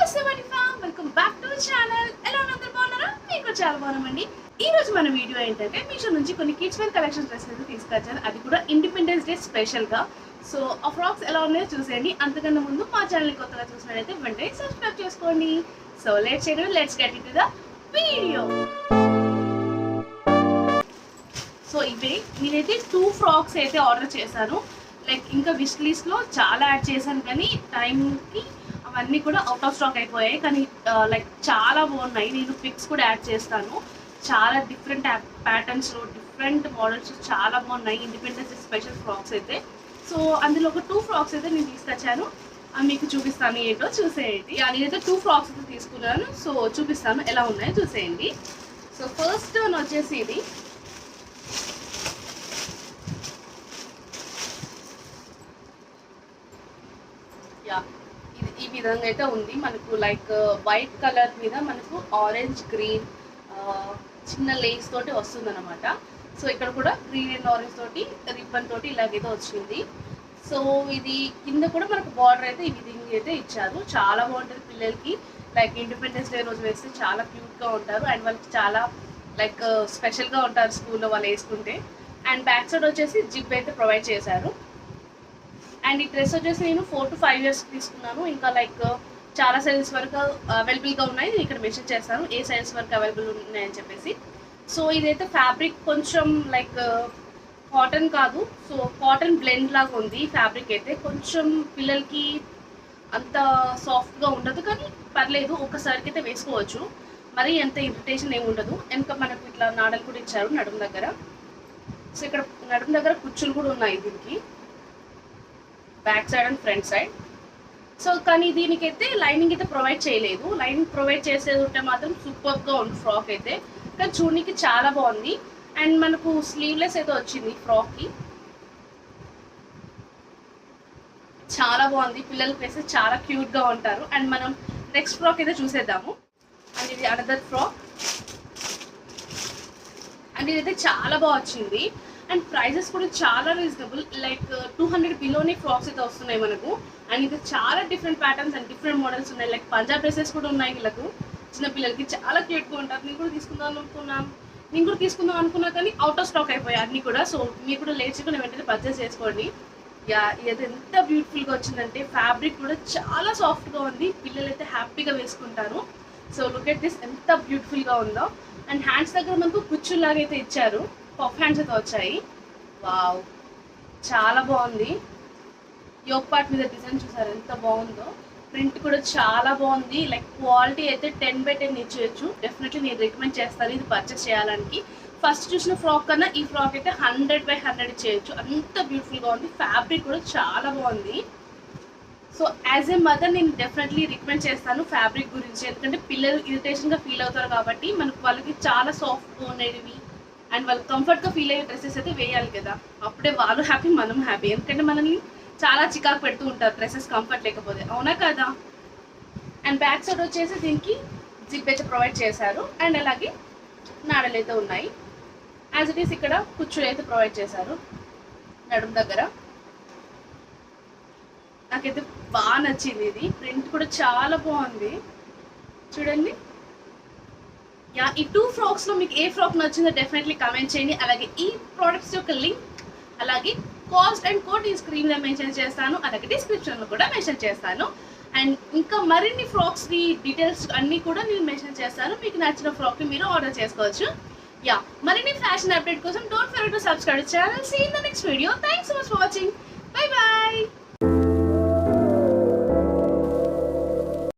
నమస్తే welcome back to channel. ఎలా ఉన్నారు? బాగున్నారా? మీకు చాలా బాగున్నామండి. ఈ రోజు మన వీడియో ఏంటంటే మీషో నుంచి కొన్ని కిడ్స్ వేర్ కలెక్షన్స్ డ్రెస్సెస్ తీసుకొచ్చాను. అది కూడా ఇండిపెండెన్స్ డే స్పెషల్ గా. సో ఆ ఫ్రాక్స్ ఎలా ఉన్నాయో చూసేయండి. అంతకన్నా ముందు మా ఛానల్ కొత్తగా చూసినట్లయితే వెంటనే సబ్స్క్రైబ్ చేసుకోండి. So let's get into the video. So ఇవే నేనైతే 2 ఫ్రాక్స్ అయితే ఆర్డర్ చేశాను. లైక్ ఇంకా విష్ లిస్ట్లో చాలా యాడ్ చేశాను కానీ టైంకి అవన్నీ కూడా అవుట్ ఆఫ్ స్టాక్ అయిపోయాయి. కానీ లైక్ చాలా బాగున్నాయి. నేను పిక్స్ కూడా యాడ్ చేస్తాను. చాలా డిఫరెంట్ ప్యాటర్న్స్లో డిఫరెంట్ మోడల్స్ చాలా బాగున్నాయి. ఇండిపెండెన్స్ స్పెషల్ ఫ్రాక్స్ అయితే. సో అందులో ఒక 2 ఫ్రాక్స్ అయితే నేను తీసుకొచ్చాను. మీకు చూపిస్తాను ఏంటో చూసేయండి. నేనైతే 2 ఫ్రాక్స్ అయితే తీసుకున్నాను. సో చూపిస్తాను ఎలా ఉన్నాయో చూసేయండి. సో ఫస్ట్ వన్ వచ్చేసి ఇది ఈ విధంగా అయితే ఉంది. మనకు లైక్ వైట్ కలర్ మీద మనకు ఆరెంజ్ గ్రీన్ చిన్న లేస్ తోటి వస్తుంది అనమాట. సో ఇక్కడ కూడా గ్రీన్ అండ్ ఆరెంజ్ తోటి రిబ్బన్ తోటి ఇలాగైతే వచ్చింది. సో ఇది కింద కూడా మనకు బార్డర్ అయితే ఈ విధంగా అయితే ఇచ్చారు. చాలా బాగుంటుంది పిల్లలకి. లైక్ ఇండిపెండెన్స్ డే రోజు వేస్తే చాలా క్యూట్గా ఉంటారు అండ్ వాళ్ళకి చాలా లైక్ స్పెషల్గా ఉంటారు స్కూల్లో వాళ్ళు వేసుకుంటే. అండ్ బ్యాక్ సైడ్ వచ్చేసి జిప్ అయితే ప్రొవైడ్ చేశారు. అండ్ ఈ డ్రెస్ వచ్చేసి నేను 4 to 5 years తీసుకున్నాను. ఇంకా లైక్ చాలా సైజెస్ వరకు అవైలబుల్గా ఉన్నాయి. నేను ఇక్కడ మెన్షన్ చేస్తాను ఏ సైజెస్ వరకు అవైలబుల్ ఉన్నాయని చెప్పేసి. సో ఇదైతే ఫ్యాబ్రిక్ కొంచెం లైక్ కాటన్ కాదు, సో కాటన్ బ్లెండ్ లాగా ఉంది. ఫ్యాబ్రిక్ అయితే కొంచెం పిల్లలకి అంత సాఫ్ట్గా ఉండదు కానీ పర్లేదు, ఒక్కసారికి అయితే వేసుకోవచ్చు. మరి ఎంత ఇరిటేషన్ ఏమి ఉండదు. ఇంకా మనకు ఇట్లా నాడలు కూడా ఇచ్చారు నడుము దగ్గర. సో ఇక్కడ నడుము దగ్గర కుచ్చులు కూడా ఉన్నాయి దీనికి, back side and front side. So కానీ దీనికైతే లైనింగ్ అయితే ప్రొవైడ్ చేయలేదు. లైనింగ్ ప్రొవైడ్ చేసేది ఉంటే మాత్రం సూపర్గా ఉంది ఫ్రాక్ అయితే. కానీ చూడడానికి చాలా బాగుంది. అండ్ మనకు స్లీవ్లెస్ అయితే వచ్చింది ఫ్రాక్కి. చాలా బాగుంది. పిల్లలకి వేస్తే చాలా క్యూట్గా ఉంటారు. అండ్ మనం నెక్స్ట్ ఫ్రాక్ అయితే చూసేద్దాము. అండ్ ఇది అనదర్ ఫ్రాక్. అండ్ ఇదైతే చాలా బాగా వచ్చింది. అండ్ ప్రైజెస్ కూడా చాలా రీజనబుల్. లైక్ 200 బిలోనే ఫ్రాక్స్ అయితే వస్తున్నాయి మనకు. అండ్ ఇది చాలా different patterns and different models ఉన్నాయి. లైక్ పంజాబ్ డ్రెస్సెస్ కూడా ఉన్నాయి వీళ్ళకు. చిన్నపిల్లలకి చాలా క్యూట్గా ఉంటారు. నేను కూడా తీసుకుందాం అనుకున్నా కానీ అవుట్ ఆఫ్ స్టాక్ అయిపోయాయి అన్నీ కూడా. సో మీరు కూడా లేట్ చేయకుండా వెంటనే పర్చేస్ చేసుకోండి. ఇది ఎంత బ్యూటిఫుల్గా వచ్చిందంటే ఫ్యాబ్రిక్ కూడా చాలా సాఫ్ట్గా ఉంది. పిల్లలు అయితే హ్యాపీగా వేసుకుంటారు. సో లుక్ ఎట్ దిస్ ఎంత బ్యూటిఫుల్గా ఉందో. అండ్ హ్యాండ్స్ దగ్గర మనకు కుచ్చులాగా అయితే ఇచ్చారు. పఫ్ హ్యాండ్స్ అయితే వచ్చాయి. వావ్, చాలా బాగుంది. యోక్ పార్ట్ మీద డిజైన్ చూసారు ఎంత బాగుందో. ప్రింట్ కూడా చాలా బాగుంది. లైక్ క్వాలిటీ అయితే 10/10 ఇచ్చేయచ్చు. డెఫినెట్లీ నేను రికమెండ్ చేస్తాను ఇది పర్చేస్ చేయాలని. ఫస్ట్ చూసిన ఫ్రాక్ కన్నా ఈ ఫ్రాక్ అయితే 100/100 ఇచ్చేయచ్చు. అంత బ్యూటిఫుల్గా ఉంది. ఫ్యాబ్రిక్ కూడా చాలా బాగుంది. సో యాజ్ ఏ మదర్ నేను డెఫినెట్లీ రికమెండ్ చేస్తాను ఫ్యాబ్రిక్ గురించి. ఎందుకంటే పిల్లలు ఇరిటేషన్గా ఫీల్ అవుతారు కాబట్టి మనకు వాళ్ళకి చాలా సాఫ్ట్గా ఉండేవి అండ్ వాళ్ళు కంఫర్ట్గా ఫీల్ అయ్యే డ్రెస్సెస్ అయితే వేయాలి కదా. అప్పుడే వాళ్ళు హ్యాపీ, మనం హ్యాపీ. ఎందుకంటే మనల్ని చాలా చికాకు పెడుతూ ఉంటారు డ్రెస్సెస్ కంఫర్ట్ లేకపోతే, అవునా కదా. అండ్ బ్యాక్ సైడ్ వచ్చేసి దీనికి జిప్ అయితే ప్రొవైడ్ చేశారు. అండ్ అలాగే నాడలు అయితే ఉన్నాయి. యాజ్ ఇట్ ఈస్ ఇక్కడ కుచ్చులు అయితే ప్రొవైడ్ చేశారు నడుము దగ్గర. నాకైతే బాగా నచ్చింది. ఇది ప్రింట్ కూడా చాలా బాగుంది చూడండి. ఈ 2 ఫ్రాక్స్లో మీకు ఏ ఫ్రాక్ నచ్చిందో డెఫినెట్లీ కమెంట్ చేయండి. అలాగే ఈ ప్రోడక్ట్స్ యొక్క లింక్ అలాగే కాస్ట్ అండ్ కోడ్ ఈ స్క్రీన్లో మెన్షన్ చేస్తాను. అలాగే డిస్క్రిప్షన్లో కూడా మెన్షన్ చేస్తాను. అండ్ ఇంకా మరిన్ని ఫ్రాక్స్ని డీటెయిల్స్ అన్నీ కూడా నేను మెన్షన్ చేస్తాను. మీకు నచ్చిన ఫ్రాక్ని మీరు ఆర్డర్ చేసుకోవచ్చు. మరిన్ని ఫ్యాషన్ అప్డేట్ కోసం don't forget to subscribe channel. See in the next video. Thanks so much for watching. Bye by.